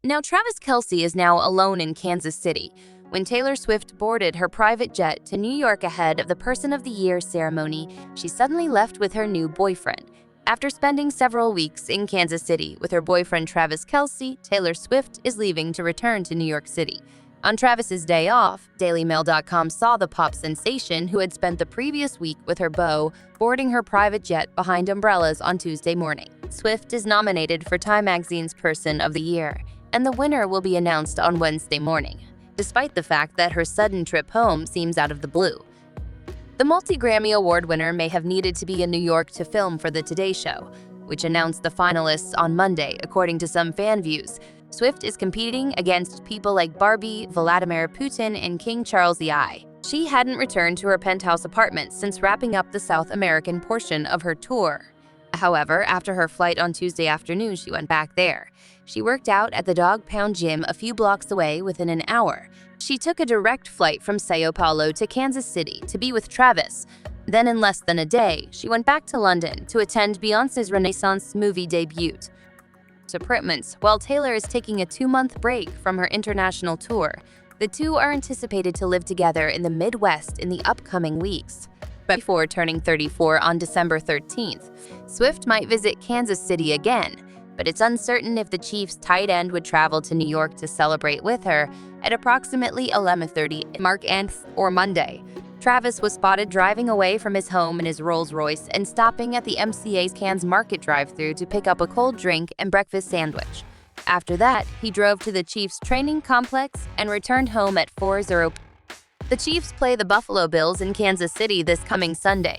Now, Travis Kelsey is now alone in Kansas City when Taylor Swift boarded her private jet to New York ahead of the Person of the Year ceremony. She suddenly left with her new boyfriend. After spending several weeks in Kansas City with her boyfriend Travis Kelsey, Taylor Swift is leaving to return to New York City. On Travis's day off, DailyMail.com saw the pop sensation, who had spent the previous week with her beau, boarding her private jet behind umbrellas on Tuesday morning. Swift is nominated for Time Magazine's Person of the Year, and the winner will be announced on Wednesday morning, despite the fact that her sudden trip home seems out of the blue. The multi-Grammy Award winner may have needed to be in New York to film for The Today Show, which announced the finalists on Monday, according to some fan views. Swift is competing against people like Barbie, Vladimir Putin, and King Charles I. She hadn't returned to her penthouse apartment since wrapping up the South American portion of her tour. However, after her flight on Tuesday afternoon, she went back there. She worked out at the Dog Pound Gym a few blocks away within an hour. She took a direct flight from Sao Paulo to Kansas City to be with Travis. Then in less than a day, she went back to London to attend Beyoncé's Renaissance movie debut. Appointments. While Taylor is taking a 2-month break from her international tour, the two are anticipated to live together in the Midwest in the upcoming weeks. Before turning 34 on December 13th, Swift might visit Kansas City again, but it's uncertain if the Chiefs tight end would travel to New York to celebrate with her at approximately 11:30 Mark Anth or Monday. Travis was spotted driving away from his home in his Rolls-Royce and stopping at the MCA's Cannes Market drive-thru to pick up a cold drink and breakfast sandwich. After that, he drove to the Chiefs training complex and returned home at 4:00. The Chiefs play the Buffalo Bills in Kansas City this coming Sunday.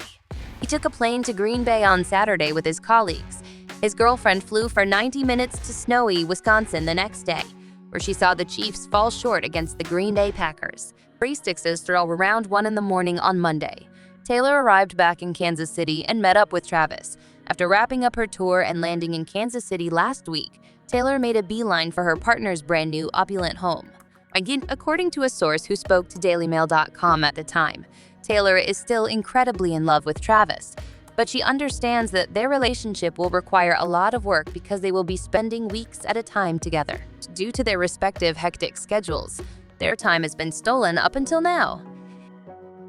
He took a plane to Green Bay on Saturday with his colleagues. His girlfriend flew for 90 minutes to snowy Wisconsin the next day, where she saw the Chiefs fall short against the Green Bay Packers. Sixes throw around 1 in the morning on Monday. Taylor arrived back in Kansas City and met up with Travis. After wrapping up her tour and landing in Kansas City last week, Taylor made a beeline for her partner's brand new opulent home. Again, according to a source who spoke to DailyMail.com at the time, Taylor is still incredibly in love with Travis, but she understands that their relationship will require a lot of work because they will be spending weeks at a time together. Due to their respective hectic schedules, their time has been stolen up until now.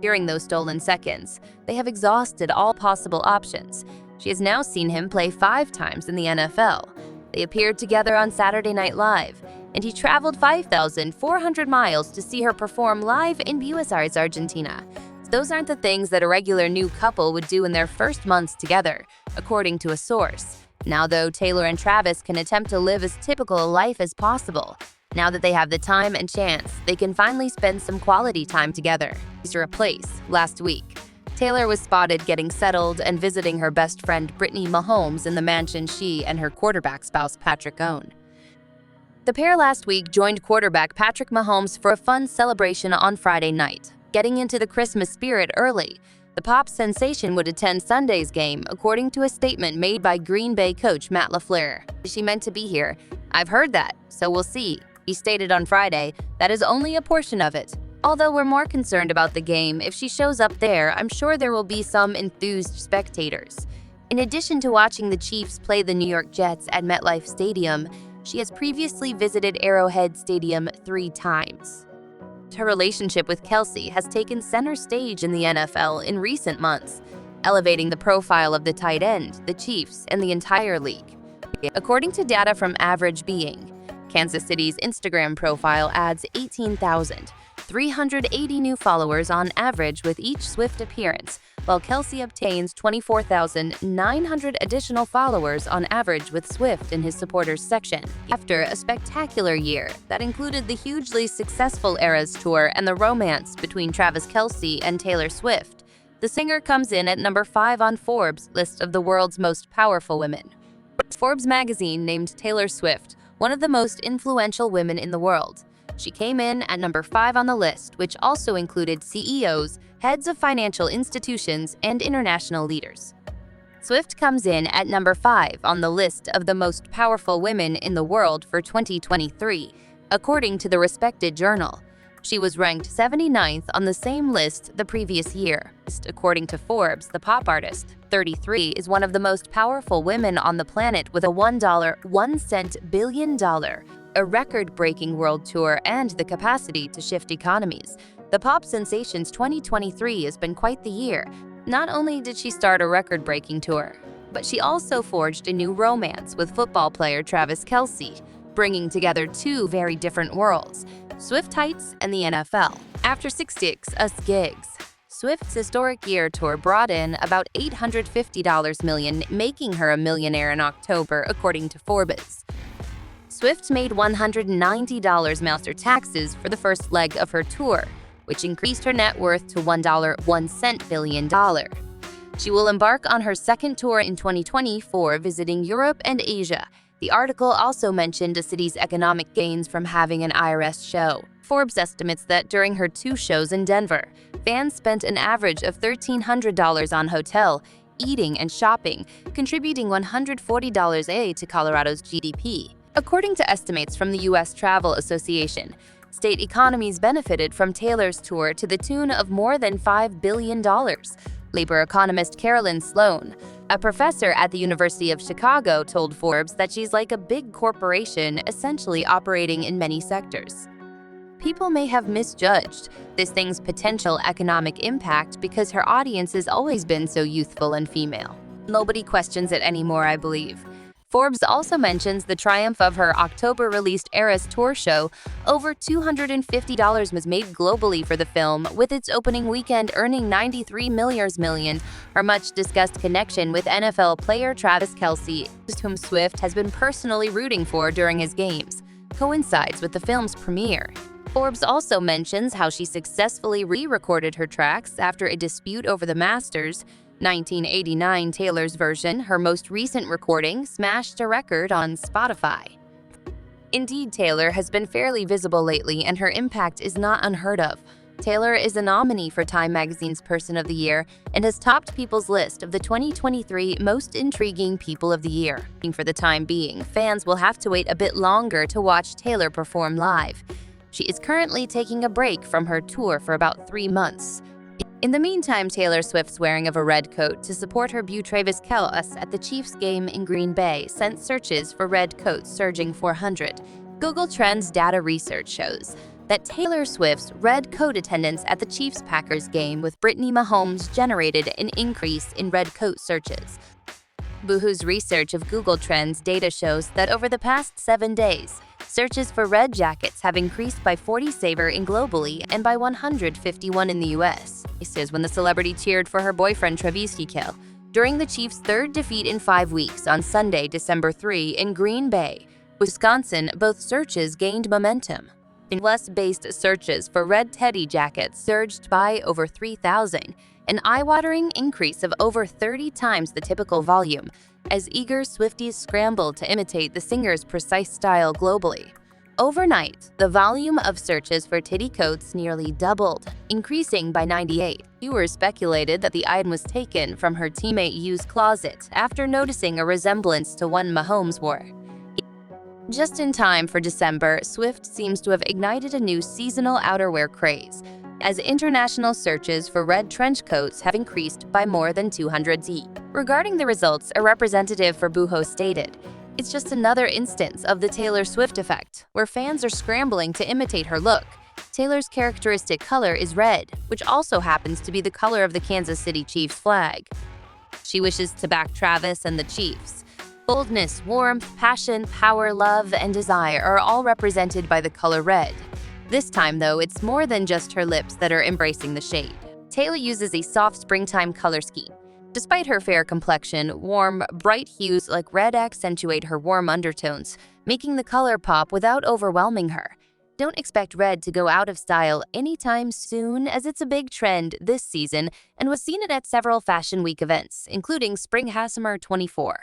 During those stolen seconds, they have exhausted all possible options. She has now seen him play 5 times in the NFL. They appeared together on Saturday Night Live, and he traveled 5,400 miles to see her perform live in Buenos Aires, Argentina. Those aren't the things that a regular new couple would do in their first months together, according to a source. Now, though, Taylor and Travis can attempt to live as typical a life as possible. Now that they have the time and chance, they can finally spend some quality time together. These are a place. Last week, Taylor was spotted getting settled and visiting her best friend Brittany Mahomes in the mansion she and her quarterback spouse Patrick own. The pair last week joined quarterback Patrick Mahomes for a fun celebration on Friday night. Getting into the Christmas spirit early, the pop sensation would attend Sunday's game, according to a statement made by Green Bay coach Matt LaFleur. "Is she meant to be here? I've heard that, so we'll see," he stated on Friday. "That is only a portion of it. Although we're more concerned about the game, if she shows up there, I'm sure there will be some enthused spectators." In addition to watching the Chiefs play the New York Jets at MetLife Stadium, she has previously visited Arrowhead Stadium 3 times. Her relationship with Kelsey has taken center stage in the NFL in recent months, elevating the profile of the tight end, the Chiefs, and the entire league. According to data from Average Being, Kansas City's Instagram profile adds 18,380 new followers on average with each Swift appearance, while Kelsey obtains 24,900 additional followers on average with Swift in his supporters section. After a spectacular year that included the hugely successful Eras Tour and the romance between Travis Kelce and Taylor Swift, the singer comes in at number 5 on Forbes' list of the world's most powerful women. Forbes magazine named Taylor Swift one of the most influential women in the world. She came in at number 5 on the list, which also included CEOs, heads of financial institutions, and international leaders. Swift comes in at number 5 on the list of the most powerful women in the world for 2023, according to the respected journal. She was ranked 79th on the same list the previous year. According to Forbes, the pop artist, 33, is one of the most powerful women on the planet with a $1.01 billion a record-breaking world tour, and the capacity to shift economies. The pop sensation's 2023 has been quite the year. Not only did she start a record-breaking tour, but she also forged a new romance with football player Travis Kelce, bringing together two very different worlds, Swift Heights and the NFL. After 6 us gigs, Swift's historic year tour brought in about $850 million, making her a millionaire in October, according to Forbes. Swift made $190 after taxes for the first leg of her tour, which increased her net worth to $1.01 billion. She will embark on her second tour in 2024, visiting Europe and Asia. The article also mentioned a city's economic gains from having an IRS show. Forbes estimates that during her 2 shows in Denver, fans spent an average of $1,300 on hotel, eating, and shopping, contributing $140 to Colorado's GDP. According to estimates from the U.S. Travel Association, state economies benefited from Taylor's tour to the tune of more than $5 billion. Labor economist Carolyn Sloan, a professor at the University of Chicago, told Forbes that she's like a big corporation, essentially operating in many sectors. People may have misjudged this thing's potential economic impact because her audience has always been so youthful and female. Nobody questions it anymore, I believe. Forbes also mentions the triumph of her October-released Eras tour show. Over $250 was made globally for the film, with its opening weekend earning $93 million. Her much-discussed connection with NFL player Travis Kelsey, whom Swift has been personally rooting for during his games, coincides with the film's premiere. Forbes also mentions how she successfully re-recorded her tracks after a dispute over the masters. 1989 Taylor's version, her most recent recording, smashed a record on Spotify. Indeed, Taylor has been fairly visible lately, and her impact is not unheard of. Taylor is a nominee for Time magazine's Person of the Year and has topped People's list of the 2023 most intriguing people of the year. For the time being, fans will have to wait a bit longer to watch Taylor perform live. She is currently taking a break from her tour for about 3 months. In the meantime, Taylor Swift's wearing of a red coat to support her beau Travis Kelce at the Chiefs game in Green Bay sent searches for red coats surging 400. Google Trends data research shows that Taylor Swift's red coat attendance at the Chiefs-Packers game with Brittany Mahomes generated an increase in red coat searches. Boohoo's research of Google Trends data shows that over the past 7 days, searches for red jackets have increased by 47 globally and by 151 in the U.S. This is when the celebrity cheered for her boyfriend Travis Kelsey during the Chiefs' 3rd defeat in 5 weeks on Sunday, December 3 in Green Bay, Wisconsin. Both searches gained momentum. US-based searches for red teddy jackets surged by over 3,000, an eye-watering increase of over 30 times the typical volume, as eager Swifties scrambled to imitate the singer's precise style globally. Overnight, the volume of searches for titty coats nearly doubled, increasing by 98. Viewers speculated that the item was taken from her teammate U's closet after noticing a resemblance to one Mahomes wore. Just in time for December, Swift seems to have ignited a new seasonal outerwear craze, as international searches for red trench coats have increased by more than 200%. Regarding the results, a representative for Boohoo stated, "It's just another instance of the Taylor Swift effect, where fans are scrambling to imitate her look. Taylor's characteristic color is red, which also happens to be the color of the Kansas City Chiefs flag. She wishes to back Travis and the Chiefs. Boldness, warmth, passion, power, love, and desire are all represented by the color red. This time, though, it's more than just her lips that are embracing the shade." Taylor uses a soft springtime color scheme. Despite her fair complexion, warm, bright hues like red accentuate her warm undertones, making the color pop without overwhelming her. Don't expect red to go out of style anytime soon, as it's a big trend this season and was seen at several Fashion Week events, including Spring Summer 24.